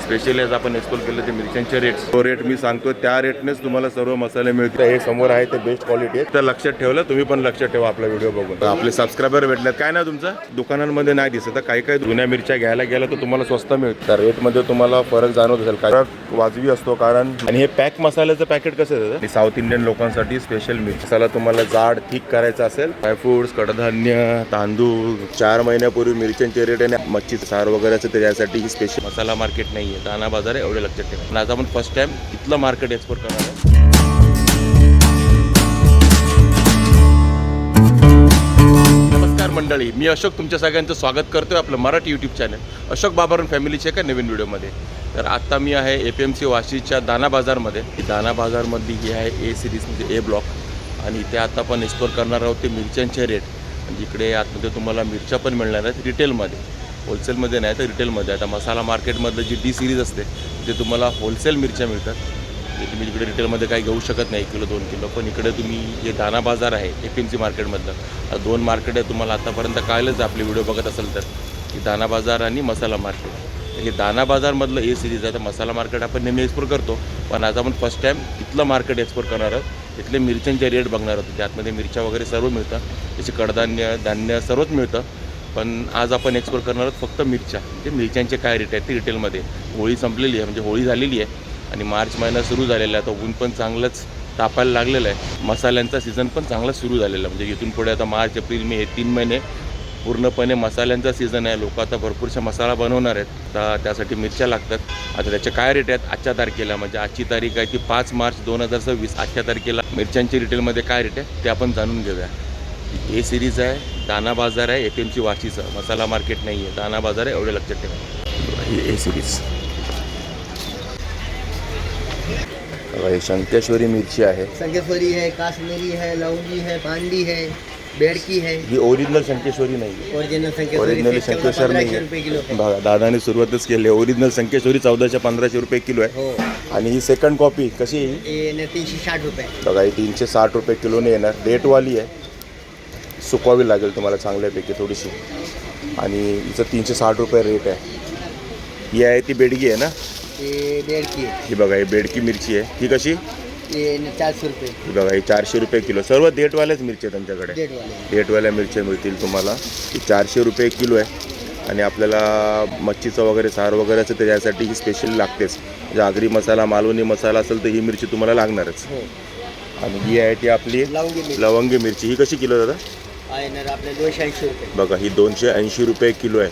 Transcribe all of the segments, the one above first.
Specially आज आपण explore केले ते मिरच्यांचे रेट्स. तो रेट मी सांगतो त्या रेटनेच तुम्हाला सर्व मसाले मिळतात. हे समोर आहे ते बेस्ट क्वालिटी आहे. तर लक्षात ठेवलं तुम्ही पण लक्षात ठेवा आपला व्हिडिओ बघून. आपले सबस्क्रायबर भेटलेत. काय ना तुमचं दुकानांमध्ये नाही दिसत. काही काही जुन्या मिरच्या घ्यायला गेला तर तुम्हाला स्वस्त मिळतं. रेटमध्ये तुम्हाला फरक जाणवत असेल. काय वाजवी असतो कारण. आणि हे पॅक मसाल्याचं पॅकेट कसं येतं साऊथ इंडियन लोकांसाठी स्पेशल मिरची मसाला तुम्हाला जाड थिक करायचा असेल ड्रायफ्रुट्स कडधान्य तांदूळ 4 महिन्यापूर्वी मिरच्यांचे रेट आणि मच्छीचं सार वगैरेचं त्याच्यासाठी ही स्पेशल मसाला मार्केट नाही आहे. दाना बाजार आहे एवढे लक्षात ठेवा. आणि आज आपण फर्स्ट टाइम इथलं मार्केट एक्सप्लोर करणार आहे. नमस्कार मंडळी, मी अशोक तुमच्या सगळ्यांचं स्वागत करतोय आपलं मराठी यूट्यूब चॅनल अशोक बाबारून फॅमिलीच्या एका नवीन व्हिडिओमध्ये. तर आता मी आहे APMC वाशीच्या दाना बाजारमध्ये. दाना बाजारमधली ही आहे A सिरीज म्हणजे A ब्लॉक. आणि इथे आता आपण एक्सप्लोर करणार आहोत ते मिरच्यांचे रेट. म्हणजे इकडे आतमध्ये तुम्हाला मिरच्या पण मिळणार आहेत रिटेलमध्ये, होलसेलमध्ये नाही तर रिटेलमध्ये. आता मसाला मार्केटमधलं जी D सिरीज असते ते तुम्हाला होलसेल मिरच्या मिळतात. ते तुम्ही इकडे रिटेलमध्ये काही घेऊ शकत नाही 1 किलो 2 किलो. पण इकडे तुम्ही जे दाना बाजार आहे APMC मार्केटमधलं 2 मार्केट आहे. तुम्हाला आतापर्यंत कळलंच आपले व्हिडिओ बघत असेल तर की दाना बाजार आणि मसाला मार्केट. हे दाना बाजारमधलं A सिरीज आहे. तर मसाला मार्केट आपण नेहमी एक्सप्लोर करतो, पण आज आपण फर्स्ट टाईम इथलं मार्केट एक्सप्लोर करणार आहोत. इथले मिरच्यांचे रेट बघणार होतो. त्यातमध्ये मिरच्या वगैरे सर्व मिळतं, त्याचे कडधान्य धान्य सर्वच मिळतं. पण आज आपण एक्सप्लोर करणार आहोत फक्त मिरच्या. म्हणजे मिरच्यांचे काय रेट आहेत ते रिटेलमध्ये. होळी संपलेली आहे म्हणजे होळी झालेली आहे आणि मार्च महिना सुरू झालेला आहे. आता ऊन पण चांगलंच तापायला लागलेलं आहे. मसाल्यांचा सीझन पण चांगला सुरू झालेला आहे. म्हणजे इथून पुढे आता मार्च एप्रिल मे हे 3 महिने पूर्णपणे मसाल्यांचा सीझन आहे. लोक आता भरपूरशा मसाला बनवणार आहेत. तर त्यासाठी मिरच्या लागतात. आता त्याचे काय रेट आहेत आजच्या तारखेला, म्हणजे आजची तारीख आहे ती 5 मार्च 2026. आजच्या तारखेला मिरच्यांची रिटेलमध्ये काय रेट आहे ते आपण जाणून घेऊया. A सिरीज आहे, दाना बाजार आहे APMC वाशीचं. मसाला मार्केट नाही आहे, दाना बाजार आहे एवढे लक्षात ठेवा. ही A सिरीज ही शंकेश्वरी मिरची आहे. शंकेश्वरी है, काश्मीरी है, लौंगी है, पांडी है, बेडकी है. ही ओरिजिनल शंकेश्वरी नाही आहे. ओरिजिनल शंकेश्वर नाही आहे. बघा दादाने सुरुवातच केली. ओरिजिनल शंकेश्वरी 1400-1500 रुपये किलो आहे. हो. आणि ही सेकंड कॉपी कशी आहे? 360 रुपये. बघा ही 360 रुपये किलोने येणार. डेटवाली आहे, सुकवावी लागेल तुम्हाला चांगल्यापैकी थोडीशी. आणि हिचं 360 रुपये रेट आहे. ही आहे ती बेडगी आहे ना? बेडकी आहे. ही बघा ही बेडकी मिरची आहे. ही कशी? 400 रुपये. ही बघा ही 400 रुपये किलो. सर्व डेटवाल्याच मिरची आहे त्यांच्याकडे. डेटवाल्या मिरच्या मिळतील तुम्हाला. ही 400 रुपये किलो आहे. आणि आपल्याला मच्छीचं वगैरे सार वगैरेचं त्याच्यासाठी ही स्पेशल लागतेच. म्हणजे आगरी मसाला मालवणी मसाला असेल तर ही मिरची तुम्हाला लागणारच. आणि ही आहे ती आपली लवंगी मिरची. ही कशी किलो दादा? आपले 280 रुपये. बघा ही 280 रुपये किलो आहे.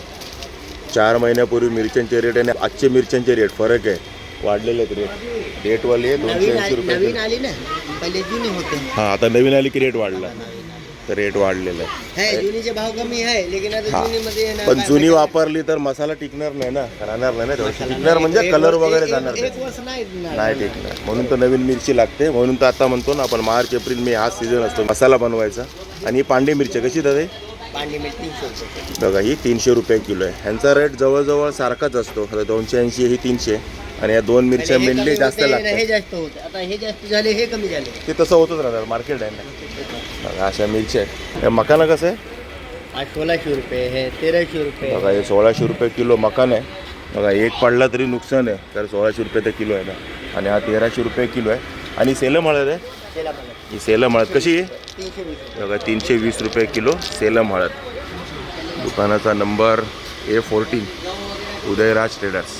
4 महिन्यापूर्वी मिरच्यांचे रेट आणि आजचे मिरच्यांचे रेट फरक आहे, वाढलेले आहेत रेट. डेटवाले 280 रुपये. नवीन आली ना, पहिले जुनी होते. हां आता नवीन आली की रेट वाढला. तर रेट वाढलेला आहे. जुनीचे भाव कमी आहे, लेकिन आता जुनीमध्ये पण जुनी वापरली तर मसाला टिकणार नाही ना, राहणार नाही ना. टिकणार म्हणजे कलर वगैरे जाणार नाही टिकणार. म्हणून तर नवीन मिरची लागते. म्हणून तर आता म्हणतो ना आपण मार्च एप्रिल मे हा सीझन असतो मसाला बनवायचा. आणि ही पांडी मिरची कशी दादा? पांडी मिरची 300 रुपये. बघा ही 300 रुपये किलो आहे. ह्यांचा रेट जवळजवळ सारखाच असतो. 280 ही 300. आणि या 2 मिरच्या मेनली जास्त लागतात. हे जास्त होतं, आता हे जास्त झाले, हे कमी झाले. ते तसं होतच राहणार, मार्केट आहे ना. बघा अशा मिरच्या आहेत. मकाना कसं आहे? 1600 रुपये है, 1300 रुपये. बघा हे 1600 रुपये किलो मकान आहे. बघा एक पडला तरी नुकसान आहे, तर 1600 रुपये तर किलो आहे ना. आणि हा 1300 रुपये किलो आहे. आणि सेलम हळद आहे. ही सेलम हळद कशी आहे? 320. बघा 320 रुपये किलो सेलम हळद. दुकानाचा नंबर A14 उदयराज ट्रेडर्स.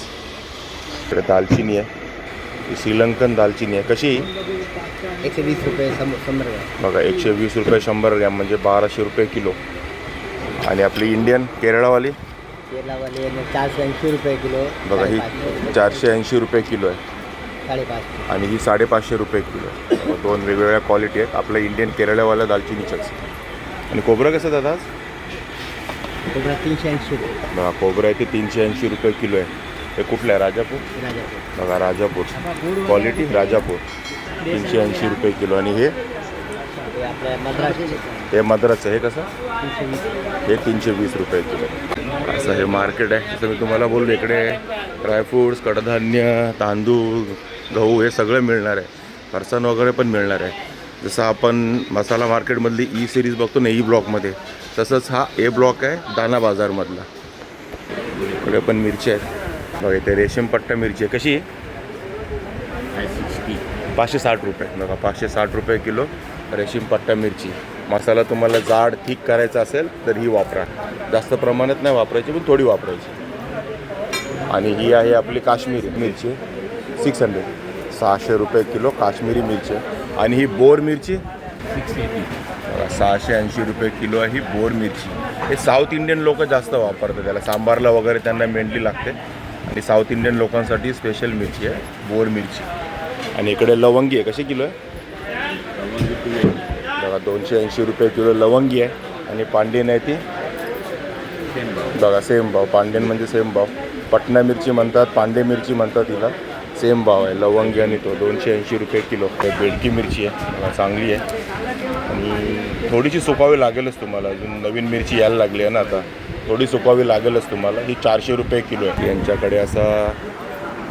इकडे दालचिनी आहे, ही श्रीलंकन दालचिनी आहे. कशी? 120 रुपये 100 ग्रॅम. बघा 120 रुपये 100 ग्रॅम म्हणजे 1200 रुपये किलो. आणि आपली इंडियन केरळावाली 480 रुपये किलो. बघा ही 480 रुपये किलो आहे. 550. आणि ही 550 रुपये किलो आहे. 2 वेगवेगळ्या क्वालिटी आहेत आपल्या इंडियन केरळवाल्या दालचिनीच्याच. आणि खोबरं कसं दादा? खोबरा 380 रुपये. बघा खोबरं आहे ते 380 रुपये किलो आहे. हे कुठलं आहे? राजापूर. बघा राजापूर क्वालिटी राजापूर 380 रुपये किलो. आणि हे मद्रासचं हे कसं? हे 320 रुपये किलो. असं हे मार्केट आहे. जसं मी तुम्हाला बोललो इकडे ड्रायफ्रूट्स कडधान्य तांदूळ गहू हे सगळं मिळणार आहे. फरसाण वगैरे पण मिळणार आहे. जसं आपण मसाला मार्केटमधली E सिरीज बघतो ना E ब्लॉकमध्ये, तसंच हा A ब्लॉक आहे दाना बाजारमधला. इकडे पण मिरची आहेत. बघा इथे रेशीम पट्टा मिरची आहे. कशी आहे? 560 रुपये. बघा 560 रुपये किलो रेशीम पट्टा मिरची. मसाला तुम्हाला जाड थिक करायचा असेल तर ही वापरा. जास्त प्रमाणात नाही वापरायची, पण थोडी वापरायची. आणि ही आहे आपली काश्मीरी मिरची 600, 600 रुपये किलो काश्मीरी मिरची. आणि ही बोर मिरची 680 रुपये किलो आहे ही बोर मिरची. हे साऊथ इंडियन लोक जास्त वापरतात, त्याला सांबारला वगैरे त्यांना मेनली लागते. आणि साऊथ इंडियन लोकांसाठी स्पेशल मिरची आहे बोर मिरची. आणि इकडे लवंगी आहे. कशी किलो आहे? बघा 280 रुपये किलो लवंगी आहे. आणि पांडेन आहे ती बघा सेम भाव. पांडेन म्हणजे सेम भाव. पटना मिरची म्हणतात, पांडे मिरची म्हणतात तिला. सेम भाव आहे लवंगी आणि तो 280 रुपये किलो. बेडकी मिरची आहे बघा, चांगली आहे. आणि थोडीशी सुकावी लागेलच तुम्हाला, अजून नवीन मिरची यायला लागली आहे ना आता, थोडी सुकावी लागेलच तुम्हाला. ही 400 रुपये किलो आहे. यांच्याकडे असा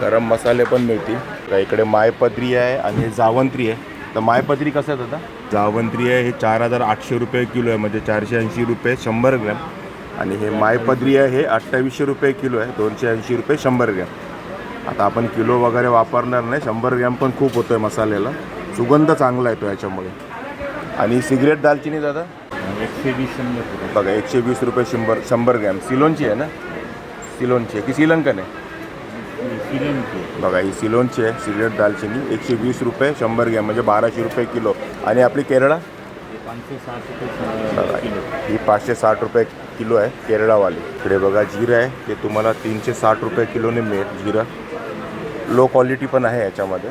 गरम मसाले पण मिळतील. इकडे मायपत्री आहे आणि जावंत्री आहे. तर मायपत्री कसं आहे दादा? जावंत्री आहे हे 4800 रुपये किलो आहे, म्हणजे 480 रुपये 100 ग्रॅम. आणि हे मायपत्री आहे हे 2800 रुपये किलो आहे, 280 रुपये 100 ग्रॅम. आता आपण किलो वगैरे वापरणार नाही, 100 ग्रॅम पण खूप होतो आहे मसाल्याला. सुगंध चांगला येतो याच्यामुळे. आणि सिगरेट दालचिनी दादा 120 बघा 120 रुपये 100 ग्रॅम. सिलोनची आहे ना? सिलोनची आहे की श्रीलंकन आहे? बघा ही सिलोनची आहे सिगरेट दालचिनी. 120 रुपये 100 ग्रॅम, म्हणजे 1200 रुपये किलो. आणि आपली केरळा बघा ही 560 रुपये किलो आहे केरळावाली. इकडे बघा जिरं आहे, ते तुम्हाला 360 रुपये किलोने मिळेल. जिरं लो क्वालिटी पण आहे याच्यामध्ये.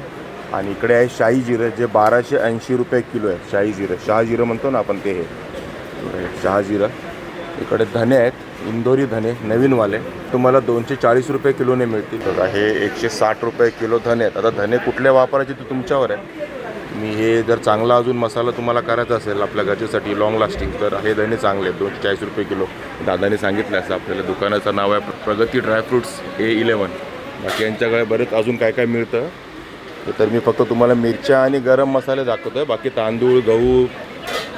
आणि इकडे आहे शाही जिरं जे 1280 रुपये किलो आहे. शाही जिरं, शहाजिरं म्हणतो ना आपण, ते हे शहाजिरं. इकडे धने आहेत, इंदोरी धने नवीनवाले, तुम्हाला 240 रुपये किलोने मिळतील. बघा हे 160 रुपये किलो धने आहेत. आता धने कुठले वापरायचे ते तुमच्यावर आहे. मी हे जर चांगला अजून मसाला तुम्हाला करायचा असेल आपल्या घरच्यासाठी लॉंग लास्टिंग, तर हे धने चांगले आहेत. 240 रुपये किलो. दादाने सांगितलं असं आपल्याला. दुकानाचं नाव आहे प्रगती ड्रायफ्रूट्स A11. बाकी यांच्याकडे बरेच अजून काय काय मिळतं, तर मी फक्त तुम्हाला मिरच्या आणि गरम मसाले दाखवतो आहे. बाकी तांदूळ, गहू,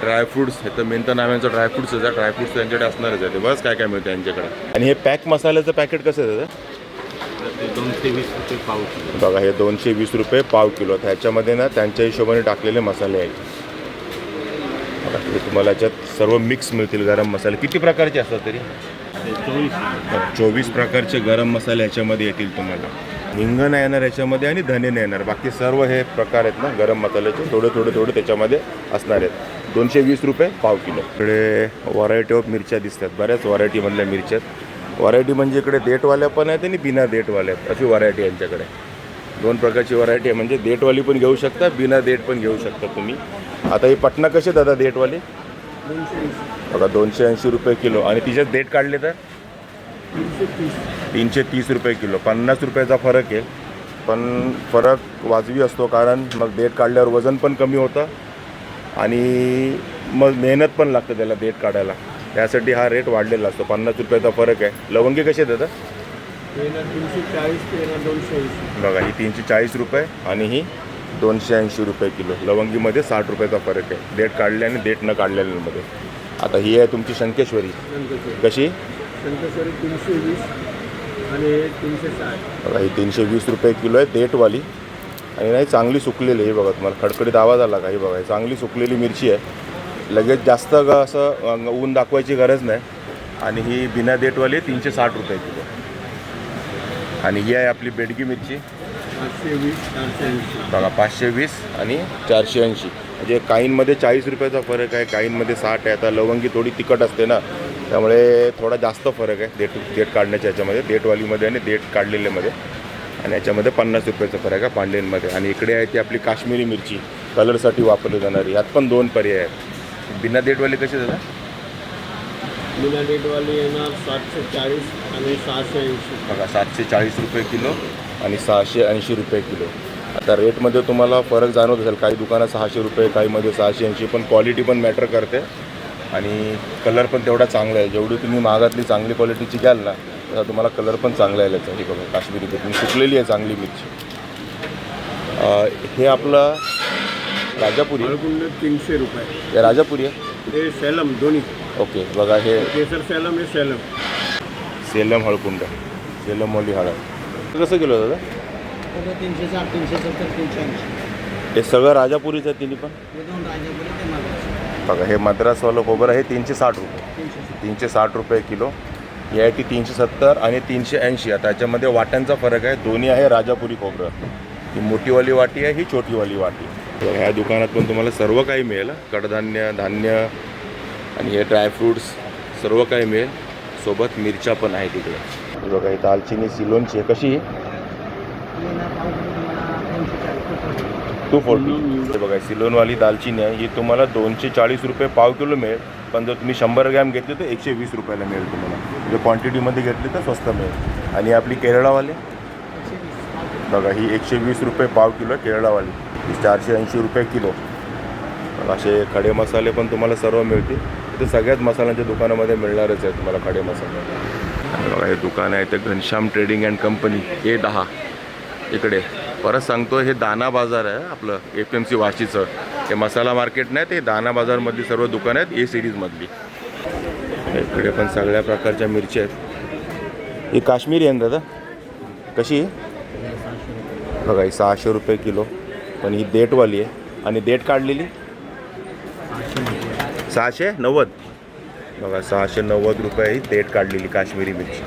ड्रायफ्रूट्स, हे तर मेन तर नाव यांचं ड्रायफ्रूट्सच आहे. ड्रायफ्रूट्स त्यांच्याकडे असणारच आहे. ते बस काय काय मिळतं यांच्याकडे. आणि हे पॅक मसाल्याचं पॅकेट कसं आहे दादा? 220 रुपये पाव किलो. बघा हे 220 रुपये पाव किलो. ह्याच्यामध्ये ना त्यांच्या हिशोबाने टाकलेले मसाले आहेत. बघा हे तुम्हाला याच्यात सर्व मिक्स मिळतील गरम मसाले. किती प्रकारचे असतात तरी? 24 प्रकारचे गरम मसाले ह्याच्यामध्ये येतील तुम्हाला. हिंग नाही येणार याच्यामध्ये आणि धने नाही येणार. बाकी सर्व हे प्रकार आहेत ना गरम मसाल्याचे, थोडे थोडे थोडे त्याच्यामध्ये असणार आहेत. 220 रुपये पाव किलो. इकडे व्हरायटी ऑफ मिरच्या दिसतात, बऱ्याच व्हरायटीमधल्या मिरच्या आहेत. व्हरायटी म्हणजे इकडे देठवाल्या पण आहेत आणि बिना देठवाल्या आहेत, अशी व्हरायटी आहे यांच्याकडे. 2 प्रकारची व्हरायटी आहे, म्हणजे देठवाली पण घेऊ शकता, बिना देठ पण घेऊ शकता तुम्ही. आता ही पटना कशी दादा देठवाली? बघा 280 रुपये किलो. आणि तिच्यात देठ काढले तर 330 रुपये किलो. 50 रुपयाचा फरक आहे, पण फरक वाजवी असतो, कारण मग देठ काढल्यावर वजन पण कमी होतं आणि मग मेहनत पण लागतं त्याला देठ काढायला. त्यासाठी हा रेट वाढलेला असतो. 50 रुपयाचा फरक आहे. लवंगी कशी आहेत दादा? 340 बघा ही 340 रुपये आणि ही 280 रुपये किलो. लवंगीमध्ये 60 रुपयाचा फरक आहे, देठ काढल्या आणि देठ न काढलेल्यामध्ये. आता ही आहे तुमची शंकेश्वरी. कशी? शंकेश्वरी 320 आणि 360. बघा ही 320 रुपये किलो आहे देठवाली. आणि नाही चांगली सुकलेली आहे. बघा तुम्हाला खडखडीत आवाज आला का? ही बघा चांगली सुकलेली मिरची आहे. लगेच जास्त असं ऊन दाखवायची गरज नाही. आणि ही बिना देठवाली 360 रुपये किलो. आणि ही आहे आपली बेडगी मिरची 520 480. बघा 520 आणि 480. म्हणजे काहींमध्ये 40 रुपयाचा फरक आहे, काहींमध्ये 60 आहे. आता लवंगी थोडी तिखट असते ना, त्यामुळे थोडा जास्त फरक आहे देठ काढण्याच्या याच्यामध्ये, देठवालीमध्ये आणि देठ काढलेल्यामध्ये. आणि याच्यामध्ये 50 रुपयाचा फरक आहे पांडेंमध्ये. आणि इकडे आहे ती आपली काश्मीरी मिरची, कलरसाठी वापरली जाणारी. यात पण 2 पर्याय आहेत. बिना देठवाली कशी दादा? बिना डेटवाली येणार 740 आणि 680. बघा 740 रुपये किलो आणि 680 रुपये किलो. आता रेटमध्ये तुम्हाला फरक जाणवत असेल, काही दुकानात 600 रुपये, काहीमध्ये 680, पण क्वालिटी पण मॅटर करते आणि कलर पण तेवढा चांगला आहे. जेवढी तुम्ही महागातली चांगली क्वालिटीची घ्याल ना, तर तुम्हाला कलर पण चांगला आहे याचा. ही बघा काश्मीरी मिरची सुकलेली आहे चांगली मिरची. हे आपलं राजापुरी 300 रुपये. हे राजापुरी आहे. हे सेलम दोन्ही. ओके बघा हे केसर सेलम, हे सेलम. सेलम हळकुंड, सेलमवाली हळद. कसं किलो दादा? 360, 370, 380. हे सगळं राजापुरीचं आहे तिन्ही पण. हे दोन राजापुरी ते मद्रास. बघा हे मद्रासवालं खोबरं आहे 360 रुपये. 360 रुपये किलो. ही आहे ती 370 आणि 380. आता याच्यामध्ये वाट्यांचा फरक आहे. दोन्ही आहे राजापुरी खोबरं. ही मोठीवाली वाटी आहे, ही छोटीवाली वाटी. तर ह्या दुकानात पण तुम्हाला सर्व काही मिळेल. कडधान्य, धान्य आणि हे ड्रायफ्रूट्स सर्व काही मिळेल. सोबत मिरच्या पण आहे तिकडे. हे बघा ही दालचिनी सिलोनची आहे. कशी? 240. हे बघा सिलोनवाली दालचिनी आहे. ही तुम्हाला 240 रुपये पाव किलो मिळेल. पण जर तुम्ही 100 ग्रॅम घेतले तर 120 रुपयाला मिळेल तुम्हाला. म्हणजे क्वांटिटीमध्ये घेतली तर स्वस्त मिळेल. आणि आपली केरळावाली बघा ही 120 रुपये पाव किलो आहे केरळावाली. ही 480 रुपये किलो. असे खडे मसाले पण तुम्हाला सर्व मिळतील. इथे सगळ्याच मसाल्यांच्या दुकानामध्ये मिळणारच आहे तुम्हाला खडे मसाले. आणि बघा हे दुकान आहे ते Ghanshyam trading and company A10. इकडे परत सांगतो हे दाना बाजार आहे आपलं APMC वाशीचं. हे मसाला मार्केट नाही, ते दाना बाजारमधली सर्व दुकानं आहेत A सिरीजमधली. इकडे पण सगळ्या प्रकारच्या मिरच्या आहेत. ही काश्मीरी आहे ना दादा? कशी? बघा ही 600 रुपये किलो. पण ही देठवाली आहे. आणि देठ काढलेली 690. बघा 690 रुपये ही देठ काढलेली काश्मीरी मिरची.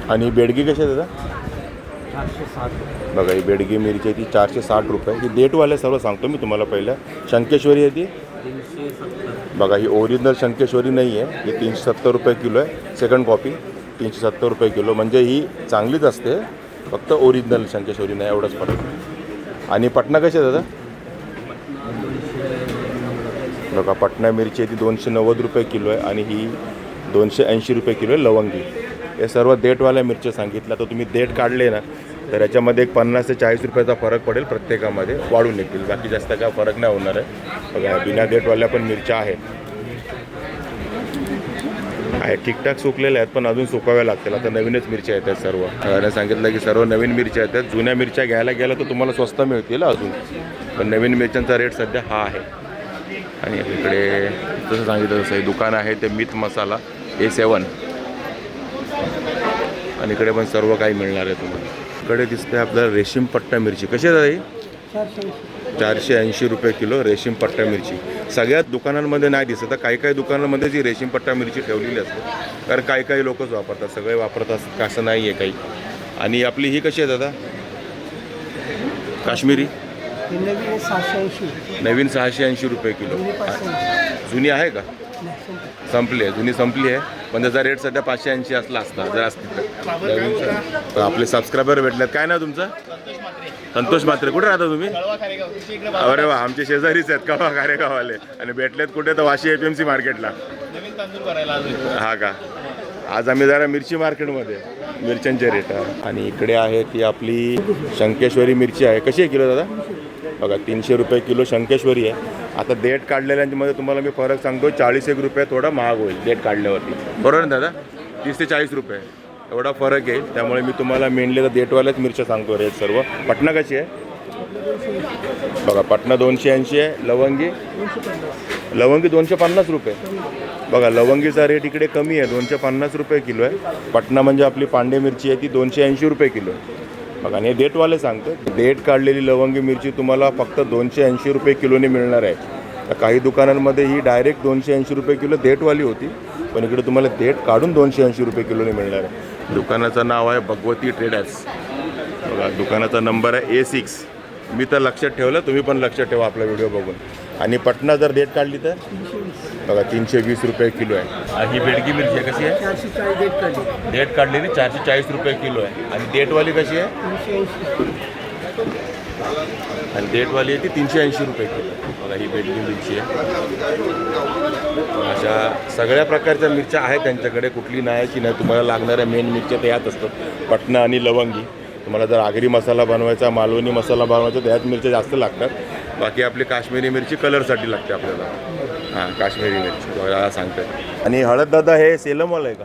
आणि बेडगी कशी आहे दादा? 460. बघा ही बेडगी मिरची आहे ती 460 रुपये. ही देठवाले सर्व सांगतो मी तुम्हाला पहिलं. शंकेश्वरी आहे ती 370. बघा ही ओरिजिनल शंकेश्वरी नाही आहे. ही 370 रुपये किलो आहे. सेकंड कॉपी 370 रुपये किलो. म्हणजे ही चांगलीच असते, फक्त ओरिजिनल शंकेश्वरी नाही, एवढंच फरक. आणि पटना कशी आहे दादा? बघा पटना मिरची आहे ती 290 रुपये किलो आहे. आणि ही 280 रुपये किलो आहे लवंगी. हे सर्व देठवाल्या मिरच्या सांगितल्या. तर तुम्ही देठ काढले ना तर याच्यामध्ये एक 50 ते 40 रुपयाचा फरक पडेल प्रत्येकामध्ये, वाढून येतील. बाकी जास्त काय फरक नाही होणार आहे. बघा बिना देठवाल्या पण मिरच्या आहेत. ठीकठाक सुकलेल्या आहेत पण अजून सुकाव्या लागतील. आता नवीनच मिरच्या येतात सर्व. त्याने सांगितलं की सर्व नवीन मिरच्या येतात. जुन्या मिरच्या घ्यायला गेल्या तर तुम्हाला स्वस्त मिळतील अजून. पण नवीन मिरच्यांचा रेट सध्या हा आहे. आणि इकडे जसं सांगितलं तसं हे दुकान आहे ते मीठ मसाला A7. आणि इकडे पण सर्व काही मिळणार आहे तुम्हाला. इकडे दिसते आपल्याला रेशीम पट्टा मिरची. कशी आहे दादा ही? 480 रुपये किलो रेशीम पट्टा मिरची. सगळ्याच दुकानांमध्ये नाही दिसत. काही काही दुकानांमध्ये जी रेशीम पट्टा मिरची ठेवलेली असते, कारण काही काही लोकच वापरतात, सगळे वापरतात असं नाही आहे काही. आणि आपली ही कशी आहे दादा? काश्मीरी नवीन 680. नवीन 680 रुपये किलो. जुनी आहे का? संपली आहे, जुनी संपली आहे. पण त्याचा रेट सध्या 580 असला असता जर असतील तर. आपले सबस्क्रायबर भेटलेत. काय नाव तुमचं? संतोष म्हात्रे. कुठे राहता तुम्ही? अरे वा, आमचे शेजारीच आहेत कळवा कारेगाववाले. आणि भेटलेत कुठे? तर वाशी APMC मार्केटला. हा का? आज आम्ही जरा मिरची मार्केटमध्ये मिरच्यांचे रेट. आणि इकडे आहे ती आपली शंकेश्वरी मिरची आहे. कशी आहे किलो दादा? बघा 300 रुपये किलो शंकेश्वरी आहे. आता देठ काढलेल्यांमध्ये तुम्हाला मी फरक सांगतो, 40 रुपये थोडा महाग होईल देठ काढल्यावरती. बरोबर ना दादा? 30 ते 40 रुपये एवढा फरक आहे. त्यामुळे मी तुम्हाला मेनली तर देठवाल्याच मिरच्या सांगतो रेट सर्व. पटना कशी आहे? बघा पटना 280 आहे. लवंगी 250 रुपये. बघा लवंगीचा रेट इकडे कमी आहे, 250 रुपये किलो आहे. पटना म्हणजे आपली पांडे मिरची आहे ती 280 रुपये किलो आहे. बघा आणि हे देठवाले सांगतो. देठ काढलेली लवंगी मिरची तुम्हाला फक्त 280 रुपये किलोने मिळणार आहे. तर काही दुकानांमध्ये ही डायरेक्ट 280 रुपये किलो देठवाली होती, पण इकडे तुम्हाला देठ काढून 280 रुपये किलोने मिळणार आहे. दुकानाचं नाव आहे भगवती ट्रेडर्स. बघा दुकानाचा नंबर आहे A6. मी तर लक्षात ठेवलं, तुम्ही पण लक्षात ठेवा आपला व्हिडिओ बघून. आणि पटना जर देठ काढली तर बघा 320 रुपये किलो आहे. ही बेडगी मिरची आहे. कशी आहे? 440 देठ काढली. देठ काढलेली 440 रुपये किलो आहे. आणि देठवाली कशी आहे? 380. आणि देठवाली आहे ती 380 रुपये किलो. बघा ही बेडगी मिरची आहे. अशा सगळ्या प्रकारच्या मिरच्या आहेत त्यांच्याकडे. कुठली नाही की नाही. तुम्हाला लागणाऱ्या मेन मिरच्या तर यात असतात, पटना आणि लवंगी. तुम्हाला जर आगरी मसाला बनवायचा, मालवणी मसाला बनवायचा तर ह्याच मिरच्या जास्त लागतात. बाकी आपली काश्मीरी मिरची कलरसाठी लागते आपल्याला. हां काश्मीरी मिरची बघा सांगतात. आणि हळद दादा हे सेलमवाला आहे का?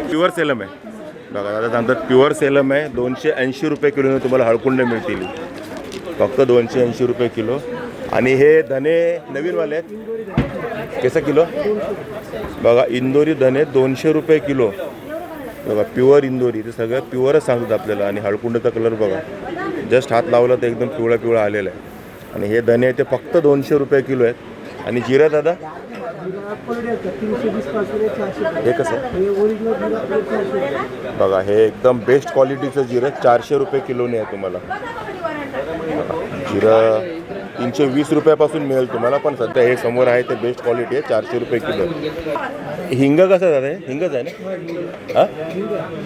प्युअर सेलम आहे. बघा दादा सांगतात प्युअर सेलम आहे. 280 रुपये किलोने तुम्हाला हळकुंड मिळतील, फक्त 280 रुपये किलो. आणि हे धने नवीनवाले आहेत. कसं किलो? बघा इंदोरी धने 200 रुपये किलो. बघा प्युअर इंदोरी, ते सगळं प्युअरच सांगतात आपल्याला. आणि हळकुंडाचा कलर बघा, जस्ट हात लावला तर एकदम पिवळा पिवळा आलेला आहे. आणि हे धने ते फक्त 200 रुपये किलो आहेत. आणि जिरं दादा हे कसं बघा, हे एकदम बेस्ट क्वालिटीचं जिरं 400 रुपये किलोने आहे तुम्हाला. जिरं 320 रुपयापासून मिळेल तुम्हाला, पण सध्या हे समोर आहे ते बेस्ट क्वालिटी आहे, 400 रुपये किलो. हिंग कसं दादा, हे हिंगच आहे ना?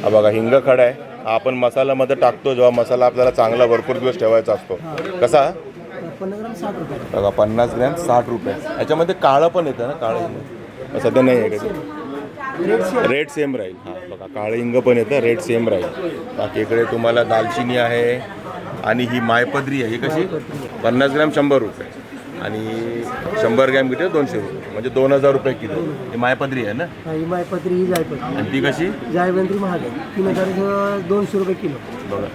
हा बघा, हिंग खडा आहे. हा आपण मसाल्यामध्ये टाकतो जेव्हा मसाला आपल्याला चांगला भरपूर दिवस ठेवायचा असतो. कसा बघा, 50 ग्रॅम 60 रुपये. याच्यामध्ये काळं पण येतं ना, काळं हिंग सध्या नाही आहे का? रेट सेम राहील. हां बघा, काळं हिंग पण येतं, रेट सेम राहील. बाकी इकडे तुम्हाला दालचिनी आहे आणि ही मायपत्री आहे. ही कशी 50 ग्रॅम 100 रुपये आणि 100 ग्रॅम किती 200 रुपये, म्हणजे 2000 रुपये किलो. ही मायपत्री आहे ना? ही मायपत्री, ही जायपत्री. आणि ती कशी? जायवंत्री महाग आहे, 3200 रुपये किलो. बघा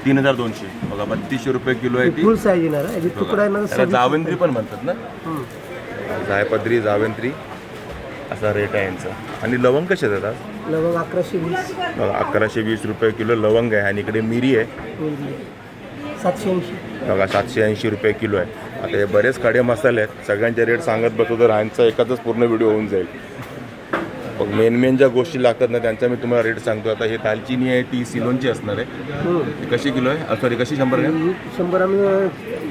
3200. बघा 3200 रुपये किलो आहे ती. फुल साईज येणार आहे. तुकडा येणार. त्याला जावंत्री पण म्हणतात ना? जायपत्री, जावंत्री असा रेट आहे यांचा. आणि लवंग कसे देतात? लवंग 1120. बघा 1120 रुपये किलो लवंग आहे. आणि इकडे मिरी आहे 780. बघा 780 रुपये किलो आहे. आता हे बरेच खडे मसाले आहेत, सगळ्यांचे रेट सांगत बसतो तर ह्यांचा एकाच पूर्ण व्हिडिओ होऊन जाईल. मग मेन ज्या गोष्टी लागतात ना त्यांचा मी तुम्हाला रेट सांगतो. आता हे दालचिनी आहे ती सिलोनची असणार आहे. ती कशी किलो आहे? सॉरी कशी 100 ग्रॅम? 100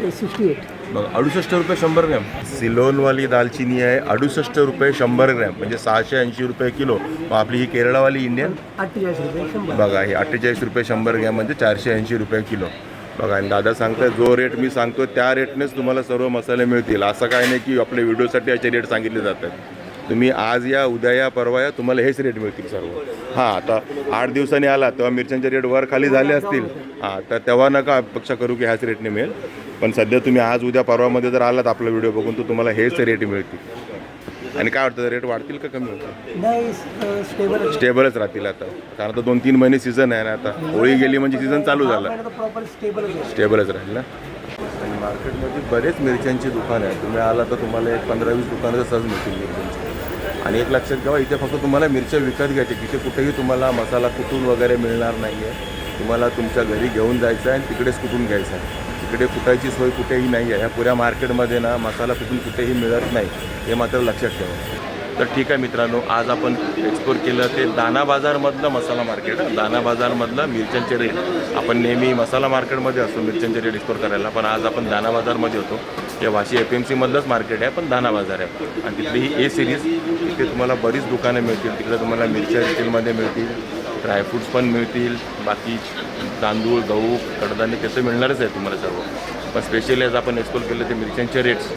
68. बघा 68 रुपये 100 ग्रॅम. सिलोनवाली दालचिनी आहे 68 रुपये 100 ग्रॅम, म्हणजे 680 रुपये किलो. मग आपली ही केरळवाली इंडियन 48 रुपये 100. बघा ही 48 रुपये 100 ग्रॅम, म्हणजे 480 रुपये किलो. बघा आणि दादा सांगताय जो रेट मी सांगतो त्या रेटनेच तुम्हाला सर्व मसाले मिळतील. असं काय नाही की आपल्या व्हिडिओसाठी याचे रेट सांगितले जातात. तुम्ही आज या, उद्या या, परवा या, तुम्हाला हेच रेट मिळतील सर्व. हां आता 8 दिवसांनी आला तेव्हा मिरच्यांचे रेट वर खाली झाले असतील, हां तर तेव्हा नका अपेक्षा करू की ह्याच रेटने मिळेल. पण सध्या तुम्ही आज उद्या परवामध्ये जर आलात आपला व्हिडिओ बघून तर तुम्हाला हेच रेट मिळतील. आणि काय वाटतं रेट वाढतील का कमी होतील? नाही, स्टेबलच राहतील आता, कारण आता 2-3 महिने सीझन आहे ना. आता होळी गेली म्हणजे सीझन चालू झाला, प्रॉपर स्टेबलच राहील ना. आणि मार्केटमध्ये बरेच मिरच्यांची दुकानं आहेत. तुम्ही आला तर तुम्हाला एक 15-20 दुकानं सहज मिळतील मिरच्यांची. आणि एक लक्षात घ्यावा, इथे फक्त तुम्हाला मिरच्या विकत घ्यायच्या, तिथे कुठेही तुम्हाला मसाला कुटून वगैरे मिळणार नाही आहे. तुम्हाला तुमच्या घरी घेऊन जायचं आहे आणि तिकडेच कुटून घ्यायचं आहे. तिकडे कुटायची सोय कुठेही नाही आहे. ह्या पुऱ्या मार्केटमध्ये ना मसाला कुठून कुठेही मिळत नाही, हे मात्र लक्षात ठेवा. तर ठीक आहे मित्रांनो, आज आपण एक्सप्लोर केलं ते दाना बाजारमधलं मसाला मार्केट. दाना बाजारमधलं मिरच्यांचे रेट. आपण नेहमी मसाला मार्केटमध्ये असतो मिरच्यांचे रेट एक्सप्लोर करायला, पण आज आपण दाना बाजारमध्ये होतो. हे वाशी FMCमधलंच मार्केट आहे, पण दाना बाजार आहे. आणि तिथली ही A सिरीज, तिथे तुम्हाला बरीच दुकानं मिळतील. तिकडे तुम्हाला मिरच्या रिटेलमध्ये मिळतील, ड्रायफ्रूट्स पण मिळतील, बाकी तांदूळ, गहू, कडधान्य त्याचं मिळणारच आहे तुम्हाला सर्व. पण स्पेशली आज आपण एक्सप्लोर केलं ते मिरच्यांचे रेट्स.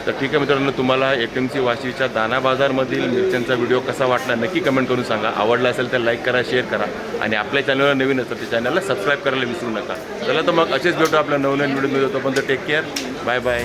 तर ठीक आहे मित्रांनो, तुम्हाला FMC वाशीच्या दाना बाजारमधील मिरच्यांचा व्हिडिओ कसा वाटला नक्की कमेंट करून सांगा. आवडला असेल तर लाईक करा, शेअर करा. आणि आपल्या चॅनलवर नवीन असेल तर चॅनलला सबस्क्राईब करायला विसरू नका. चला तर मग असेच भेटू आपल्या नवनवीन व्हिडिओमध्ये. तोपर्यंत टेक केअर, बाय बाय.